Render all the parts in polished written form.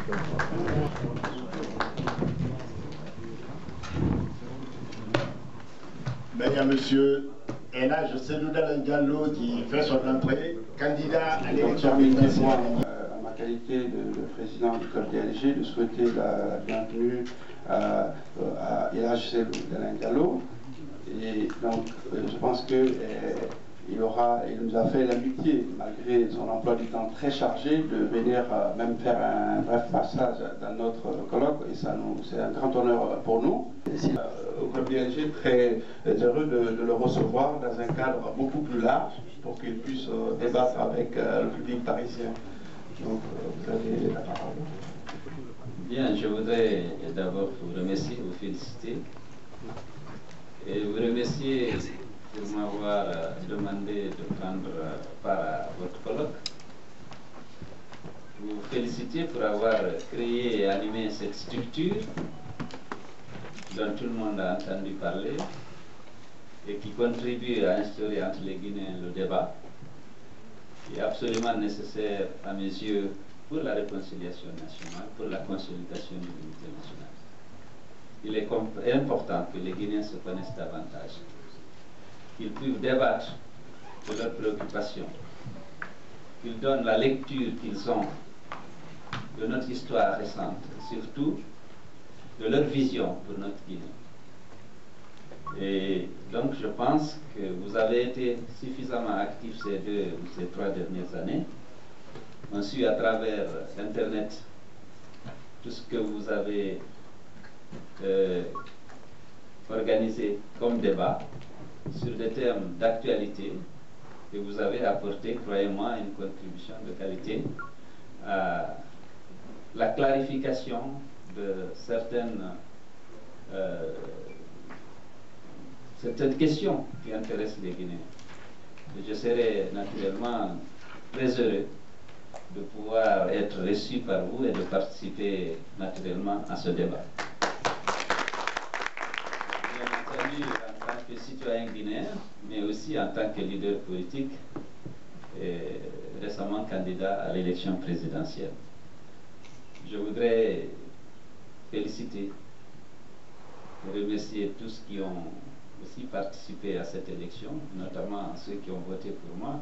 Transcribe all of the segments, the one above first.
Ben, il y a monsieur Elhadj Seydou Dalein Diallo qui fait son entrée, candidat à l'élection présidentielle. En ma qualité de président du club DLG, de souhaiter la bienvenue à Elhadj Seydou Dalein Diallo. Et donc, je pense que il nous a fait l'amitié, malgré son emploi du temps très chargé, de venir même faire un bref passage dans notre colloque, et c'est un grand honneur pour nous. Au club DLG, très heureux de le recevoir dans un cadre beaucoup plus large, pour qu'il puisse débattre avec le public parisien. Donc, vous avez la parole. Bien, je voudrais d'abord vous remercier, vous féliciter, et vous remercier pour m'avoir demandé de prendre part à votre colloque. Vous féliciter pour avoir créé et animé cette structure dont tout le monde a entendu parler et qui contribue à instaurer entre les Guinéens le débat, qui est absolument nécessaire à mes yeux pour la réconciliation nationale, pour la consolidation de l'unité nationale. Il est important que les Guinéens se connaissent davantage, qu'ils puissent débattre de leurs préoccupations, qu'ils donnent la lecture qu'ils ont de notre histoire récente, et surtout de leur vision pour notre Guinée. Et donc je pense que vous avez été suffisamment actifs ces 2 ou ces 3 dernières années. On suit à travers Internet tout ce que vous avez organisé comme débat sur des thèmes d'actualité, et vous avez apporté, croyez-moi, une contribution de qualité à la clarification de certaines questions qui intéressent les Guinéens. Et je serai naturellement très heureux de pouvoir être reçu par vous et de participer naturellement à ce débat. Bien entendu, en tant que citoyen guinéen, mais aussi en tant que leader politique et récemment candidat à l'élection présidentielle. Je voudrais féliciter et remercier tous qui ont aussi participé à cette élection, notamment ceux qui ont voté pour moi.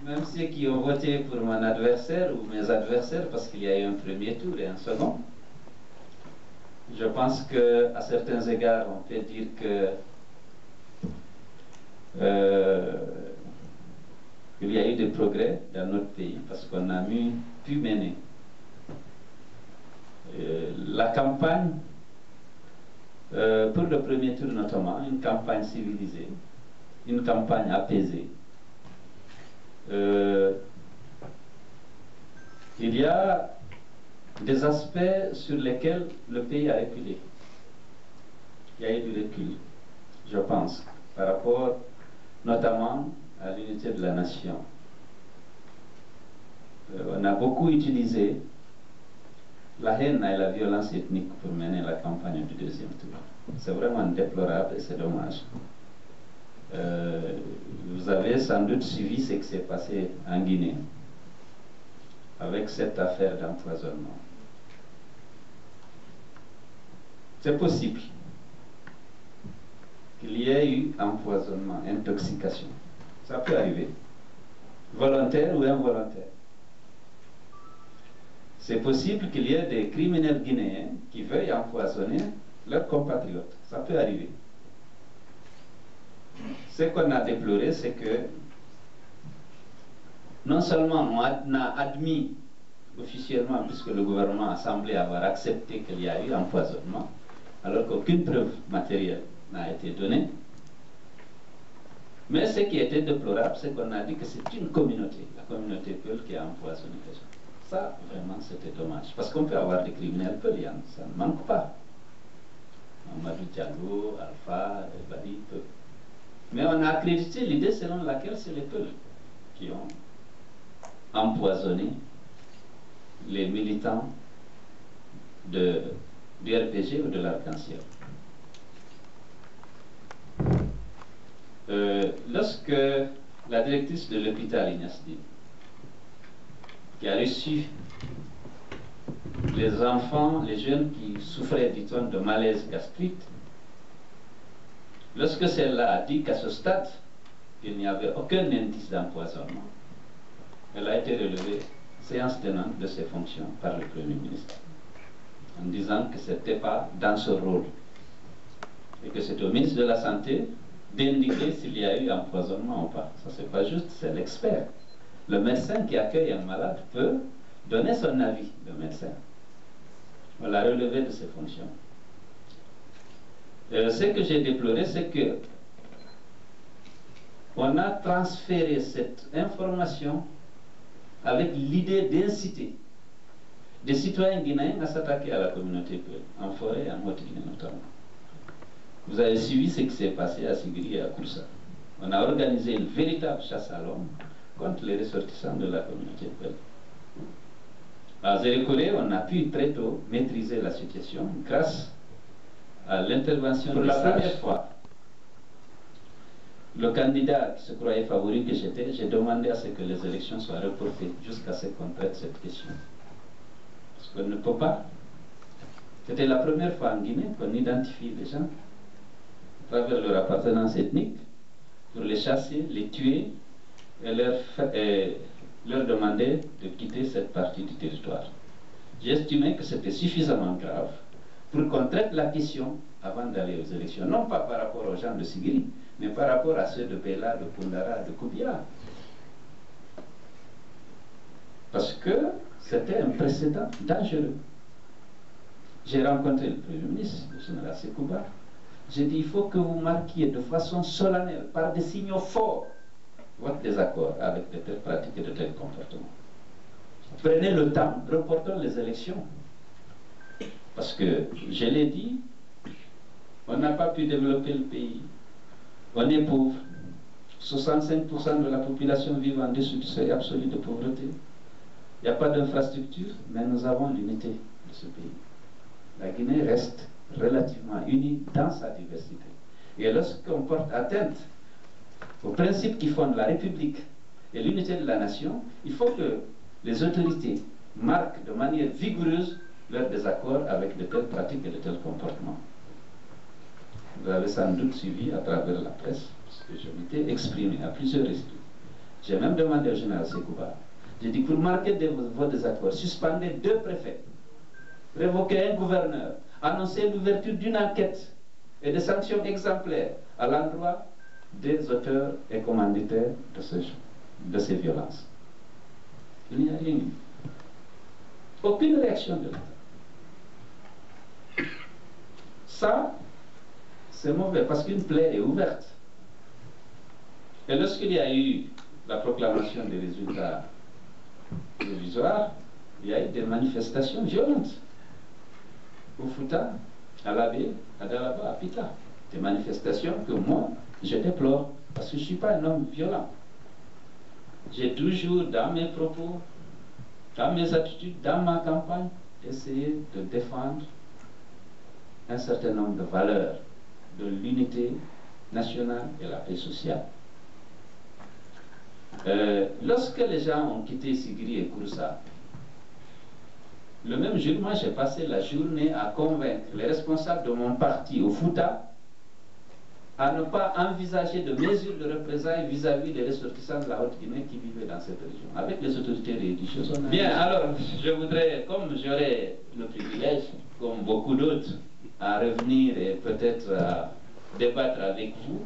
Même ceux qui ont voté pour mon adversaire ou mes adversaires, parce qu'il y a eu un premier tour et un second. Je pense qu'à certains égards, on peut dire que il y a eu des progrès dans notre pays, parce qu'on a pu mener la campagne, pour le premier tour notamment, une campagne civilisée, une campagne apaisée. Il y a des aspects sur lesquels le pays a reculé. Il y a eu du recul, je pense, par rapport notamment à l'unité de la nation. On a beaucoup utilisé la haine et la violence ethnique pour mener la campagne du 2e tour. C'est vraiment déplorable et c'est dommage. Vous avez sans doute suivi ce qui s'est passé en Guinée avec cette affaire d'empoisonnement. C'est possible qu'il y ait eu empoisonnement, intoxication. Ça peut arriver, volontaire ou involontaire. C'est possible qu'il y ait des criminels guinéens qui veuillent empoisonner leurs compatriotes. Ça peut arriver. Ce qu'on a déploré, c'est que non seulement on a admis officiellement, puisque le gouvernement a semblé avoir accepté qu'il y a eu empoisonnement, alors qu'aucune preuve matérielle n'a été donnée, mais ce qui était déplorable, c'est qu'on a dit que c'est une communauté, la communauté Peul, qui a empoisonné les gens. Ça, vraiment, c'était dommage. Parce qu'on peut avoir des criminels Peuliens, ça ne manque pas. Mamadou Diallo, Alpha, Badi, Peul. Mais on a accrédité l'idée selon laquelle c'est les Peuls qui ont empoisonné les militants du RPG ou de l'Arc-en-Ciel. Lorsque la directrice de l'hôpital Ignace Dine qui a reçu les enfants, les jeunes qui souffraient, dit-on, de malaise gastrique, lorsque celle-là a dit qu'à ce stade, il n'y avait aucun indice d'empoisonnement, elle a été relevée, séance tenante, de ses fonctions par le Premier ministre, en disant que ce n'était pas dans ce rôle, et que c'est au ministre de la Santé d'indiquer s'il y a eu empoisonnement ou pas. Ça, c'est pas juste, c'est l'expert. Le médecin qui accueille un malade peut donner son avis, le médecin. On l'a relevé de ses fonctions. Ce que j'ai déploré, c'est que on a transféré cette information avec l'idée d'inciter des citoyens guinéens à s'attaquer à la communauté Peul, en forêt et en Haute-Guinée notamment. Vous avez suivi ce qui s'est passé à Sigiri et à Koussa. On a organisé une véritable chasse à l'homme contre les ressortissants de la communauté Peul. À Zérékoré, on a pu très tôt maîtriser la situation grâce à l'intervention. Pour la première fois, le candidat qui se croyait favori que j'étais, j'ai demandé à ce que les élections soient reportées jusqu'à ce qu'on traite cette question. Parce qu'on ne peut pas. C'était la première fois en Guinée qu'on identifie les gens à travers leur appartenance ethnique pour les chasser, les tuer et leur demander de quitter cette partie du territoire. J'ai estimé que c'était suffisamment grave pour qu'on traite la question avant d'aller aux élections. Non pas par rapport aux gens de Sigiri, mais par rapport à ceux de Bela, de Koundara, de Koubia. Parce que c'était un précédent dangereux. J'ai rencontré le Premier ministre, le général Sekouba. J'ai dit, il faut que vous marquiez de façon solennelle, par des signaux forts, votre désaccord avec de telles pratiques et de tels comportements. Prenez le temps, reportons les élections. Parce que, je l'ai dit, on n'a pas pu développer le pays. On est pauvre. 65% de la population vit en dessous du seuil absolu de pauvreté. Il n'y a pas d'infrastructure, mais nous avons l'unité de ce pays. La Guinée reste relativement unie dans sa diversité. Et lorsqu'on porte atteinte aux principes qui fondent la République et l'unité de la nation, il faut que les autorités marquent de manière vigoureuse leur désaccord avec de telles pratiques et de tels comportements. Vous avez sans doute suivi à travers la presse, parce que je m'étais exprimé à plusieurs reprises. J'ai même demandé au général Sekouba, j'ai dit, pour marquer vos désaccords, suspendez 2 préfets, révoquez un gouverneur, annoncez l'ouverture d'une enquête et des sanctions exemplaires à l'endroit des auteurs et commanditaires de ces violences. Il n'y a rien eu. Aucune réaction de l'État. Ça, c'est mauvais parce qu'une plaie est ouverte. Et lorsqu'il y a eu la proclamation des résultats provisoires, il y a eu des manifestations violentes. Au Fouta, à Labé, à Dalaba, à Pita. Des manifestations que moi, je déplore parce que je ne suis pas un homme violent. J'ai toujours, dans mes propos, dans mes attitudes, dans ma campagne, essayé de défendre un certain nombre de valeurs de l'unité nationale et la paix sociale. Lorsque les gens ont quitté Sigiri et Kouroussa, le même jour, moi j'ai passé la journée à convaincre les responsables de mon parti au Fouta à ne pas envisager de mesures de représailles vis-à-vis des ressortissants de la Haute-Guinée qui vivaient dans cette région, avec les autorités religieuses. Bien, alors, je voudrais, comme j'aurai le privilège, comme beaucoup d'autres, à revenir et peut-être à débattre avec vous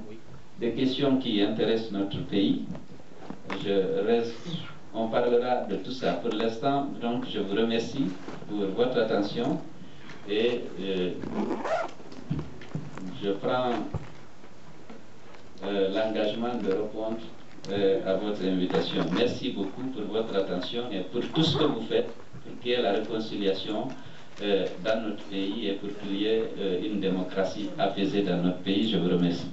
des questions qui intéressent notre pays. On parlera de tout ça. Pour l'instant, donc, je vous remercie pour votre attention et je prends l'engagement de répondre à votre invitation. Merci beaucoup pour votre attention et pour tout ce que vous faites pour qu'il y ait la réconciliation dans notre pays et pour qu'il y ait une démocratie apaisée dans notre pays. Je vous remercie.